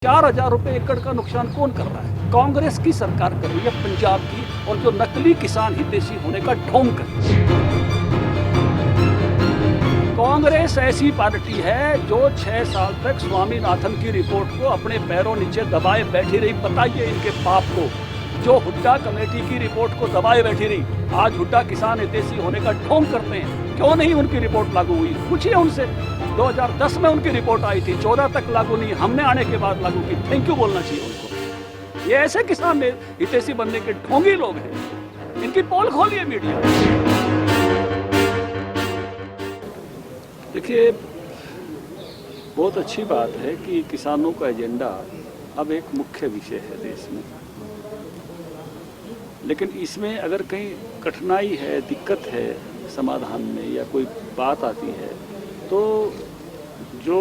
4,000 रुपए एकड़ का नुकसान कौन कर रहा है? कांग्रेस की सरकार कर रही है पंजाब की, और जो नकली किसान हितैषी होने का ढोंग कर रही है। कांग्रेस ऐसी पार्टी है जो 6 साल तक स्वामीनाथन की रिपोर्ट को अपने पैरों नीचे दबाए बैठी रही। बताइए इनके पाप को। जो हुड्डा कमेटी की रिपोर्ट को दबाए बैठी रही, आज हुड्डा किसान हितैषी होने का ढोंग करते हैं। क्यों नहीं उनकी रिपोर्ट लागू हुई? पूछिए उनसे। 2010 में उनकी रिपोर्ट आई थी, 14 तक लागू नहीं, हमने आने के बाद लागू की। थैंक यू बोलना चाहिए उनको। ये ऐसे किसान हितैषी बनने के ढोंगी लोग हैं। इनकी पोल खोलिए मीडिया। देखिए, बहुत अच्छी बात है कि किसानों का एजेंडा अब एक मुख्य विषय है देश में, लेकिन इसमें अगर कहीं कठिनाई है, दिक्कत है समाधान में, या कोई बात आती है, तो जो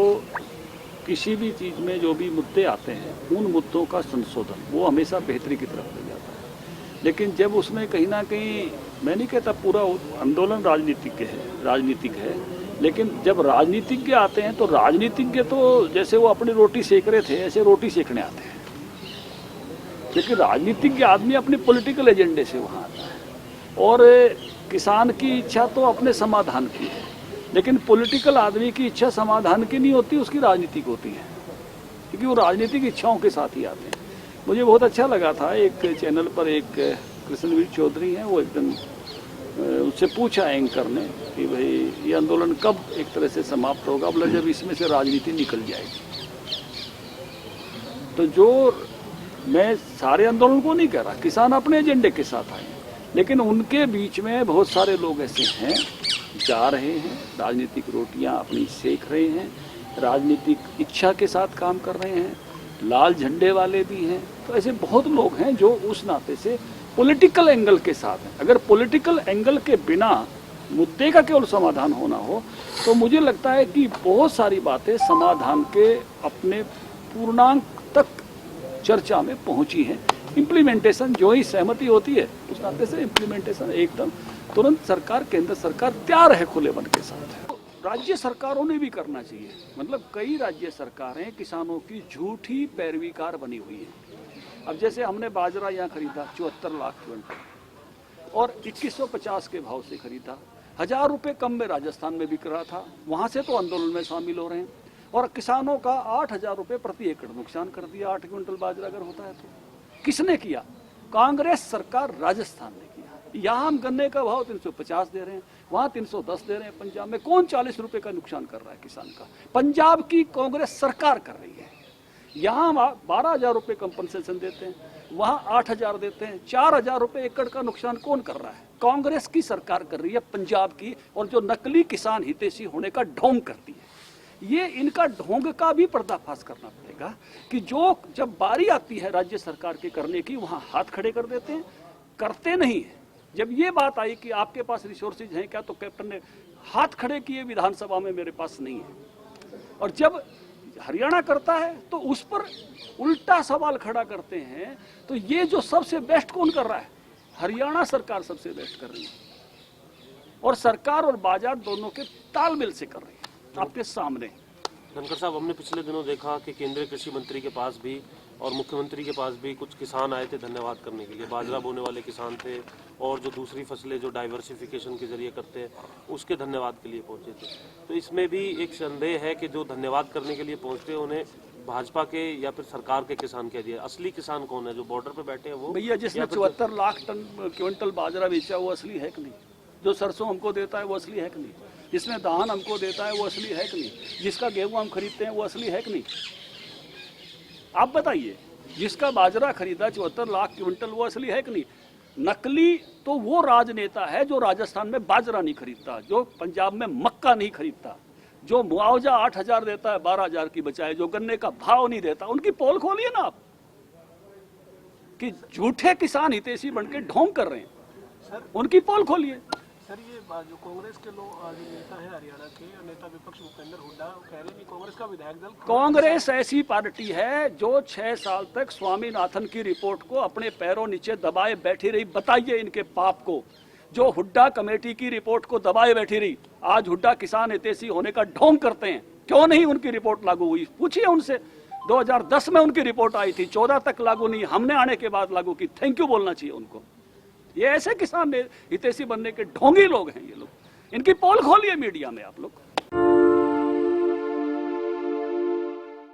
किसी भी चीज़ में जो भी मुद्दे आते हैं, उन मुद्दों का संशोधन वो हमेशा बेहतरी की तरफ ले जाता है। लेकिन जब उसमें कहीं ना कहीं, मैं नहीं कहता पूरा आंदोलन राजनीतिक है, लेकिन जब राजनीतिज्ञ आते हैं तो राजनीतिज्ञ तो जैसे वो अपनी रोटी सेक रहे थे ऐसे रोटी सेकने आते हैं, क्योंकि राजनीतिज्ञ आदमी अपने पॉलिटिकल एजेंडे से वहाँ आता है, और किसान की इच्छा तो अपने समाधान की है, लेकिन पॉलिटिकल आदमी की इच्छा समाधान की नहीं होती, उसकी राजनीतिक होती है, क्योंकि वो राजनीतिक इच्छाओं के साथ ही आते हैं। मुझे बहुत अच्छा लगा था, एक चैनल पर एक कृष्णवीर चौधरी हैं, वो एकदम उससे पूछा एंकर ने कि भाई ये आंदोलन कब एक तरह से समाप्त होगा? बोला जब इसमें से राजनीति निकल जाएगी। तो जो मैं सारे आंदोलन को नहीं कह रहा, किसान अपने एजेंडे के साथ आए, लेकिन उनके बीच में बहुत सारे लोग ऐसे हैं, जा रहे हैं, राजनीतिक रोटियां अपनी सेक रहे हैं, राजनीतिक इच्छा के साथ काम कर रहे हैं, लाल झंडे वाले भी हैं। तो ऐसे बहुत लोग हैं जो उस नाते से पॉलिटिकल एंगल के साथ है। अगर पॉलिटिकल एंगल के बिना मुद्दे का केवल समाधान होना हो, तो मुझे लगता है कि बहुत सारी बातें समाधान के अपने पूर्णांक तक चर्चा में पहुंची हैं। इम्प्लीमेंटेशन जो ही सहमति होती है, उस नाते से इम्प्लीमेंटेशन एकदम तुरंत सरकार, केंद्र सरकार तैयार है खुले मन के साथ। तो राज्य सरकारों ने भी करना चाहिए। मतलब कई राज्य सरकारें किसानों की झूठी पैरवीकार बनी हुई है। अब जैसे हमने बाजरा यहाँ खरीदा 74 लाख क्विंटल और 2150 के भाव से खरीदा, 1000 रुपये कम में राजस्थान में बिक रहा था, वहाँ से तो आंदोलन में शामिल हो रहे हैं, और किसानों का 8,000 रुपये प्रति एकड़ नुकसान कर दिया। 8 क्विंटल बाजरा अगर होता है तो किसने किया? कांग्रेस सरकार राजस्थान ने किया। यहाँ हम गन्ने का भाव 350 दे रहे हैं, वहाँ 310 दे रहे हैं। पंजाब में कौन 40 रुपये का नुकसान कर रहा है किसान का? पंजाब की कांग्रेस सरकार कर रही है। यहाँ 12,000 रुपये कंपनसेशन देते हैं, वहाँ 8,000 देते हैं। 4,000 रुपये एकड़ का नुकसान कौन कर रहा है? कांग्रेस की सरकार कर रही है पंजाब की, और जो नकली किसान हितैषी होने का ढोंग करती है। ये इनका ढोंग का भी पर्दाफाश करना पड़ेगा कि जो जब बारी आती है राज्य सरकार के करने की, वहाँ हाथ खड़े कर देते हैं, करते नहीं है। जब ये बात आई कि आपके पास रिसोर्सेज हैं क्या, तो कैप्टन ने हाथ खड़े किए विधानसभा में, मेरे पास नहीं है। और जब हरियाणा करता है तो उस पर उल्टा सवाल खड़ा करते हैं। तो ये जो सबसे बेस्ट कौन कर रहा है? हरियाणा सरकार सबसे बेस्ट कर रही है, और सरकार और बाजार दोनों के तालमेल से कर रही है आपके सामने। धनखड़ साहब, हमने पिछले दिनों देखा कि केंद्रीय कृषि मंत्री के पास भी और मुख्यमंत्री के पास भी कुछ किसान आए थे धन्यवाद करने के लिए। बाजरा बोने वाले किसान थे, और जो दूसरी फसलें जो डाइवर्सिफिकेशन के जरिए करते हैं उसके धन्यवाद के लिए पहुंचे थे। तो इसमें भी एक संदेह है कि जो धन्यवाद करने के लिए पहुंचते हैं उन्हें भाजपा के या फिर सरकार के किसान कह दिया। असली किसान कौन है? जो बॉर्डर पे बैठे हैं वो? भैया, जिसने 74 लाख टन क्विंटल बाजरा बेचा वो असली है कि नहीं? जो सरसों हमको देता है वो असली है कि नहीं? जिसने धान हमको देता है वो असली है कि नहीं? जिसका गेहूं हम खरीदते हैं वो असली है कि नहीं? आप बताइए। जिसका बाजरा खरीदा 74 लाख क्विंटल, वो असली है कि नहीं? नकली तो वो राजनेता है जो राजस्थान में बाजरा नहीं खरीदता, जो पंजाब में मक्का नहीं खरीदता, जो मुआवजा 8,000 देता है 12,000 की बजाय, जो गन्ने का भाव नहीं देता। उनकी पोल खोलिए ना आप, कि झूठे किसान हितैषी बनके ढोंग कर रहे हैं। उनकी पोल खोलिए। सर, ये जो कांग्रेस के लोग जो नेता है हरियाणा के, नेता विपक्ष भूपेंद्र हुड्डा कह रहे हैं कि कांग्रेस का विधायक दल, कांग्रेस ऐसी पार्टी है जो 6 साल तक स्वामीनाथन की रिपोर्ट को अपने पैरों नीचे दबाए बैठी रही। बताइए इनके पाप को। जो हुड्डा कमेटी की रिपोर्ट को दबाए बैठी रही, आज हुड्डा किसान हितैषी होने का ढोंग करते हैं। क्यों नहीं उनकी रिपोर्ट लागू हुई? पूछिए उनसे। 2010 में उनकी रिपोर्ट आई थी, 14 तक लागू नहीं, हमने आने के बाद लागू की। थैंक यू बोलना चाहिए उनको। ये ऐसे किसान हितैषी बनने के ढोंगी लोग हैं ये लोग। इनकी पोल खोलिए मीडिया में आप लोग।